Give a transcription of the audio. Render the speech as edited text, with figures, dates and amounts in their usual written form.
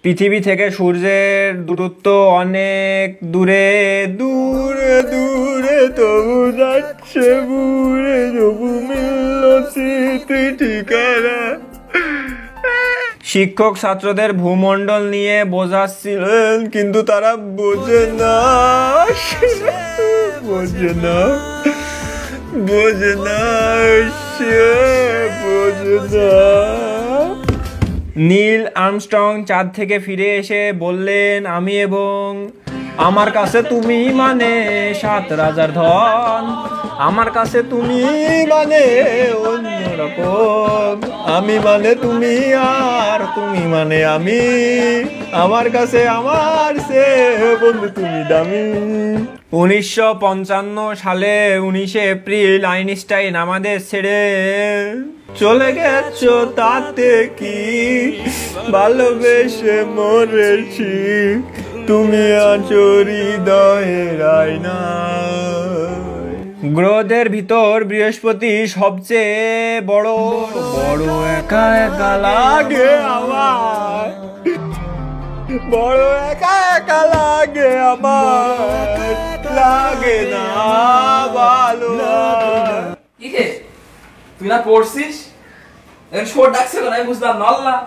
পৃথিবী থেকে সূর্যের দূরত্ব অনেক দূরে দূরে দূরে, তবু যাচ্ছে বুড়ে, তবু মিলল স্মৃতি ঠিকানা। শিক্ষক ছাত্রদের ভূমণ্ডল নিয়ে বোঝাচ্ছিলেন, কিন্তু তারা বোঝে না, বোঝে না, বোঝে না, বোঝে না। নীল আর্মস্ট্রং চাঁদ থেকে ফিরে এসে বললেন, আমি এবং আমার কাছে তুমি মানে 7 রাজার ধন, আমার কাছে তুমি মানে অন্যরকম, আমি মানে তুমি আর তুমি মানে আমি, আমার কাছে আমার সে বন্ধু তুমি দামি। 1955 সালে 19 এপ্রিল আইনস্টাইন আমাদের ছেড়ে চলে গেছো, তাতে কি ভালোবেসে মরেছি, তুমি আছো হৃদয়ের আয়নায়। গ্রহদের ভিতর বৃহস্পতি সবচেয়ে বড়, বড় একা একা লাগে আমার, বড় একা একা লাগে আমার, লাগে না ভালো। তুই না পড়ছিস? ছোট ডাকছে না, বুঝলাম না। আল্লাহ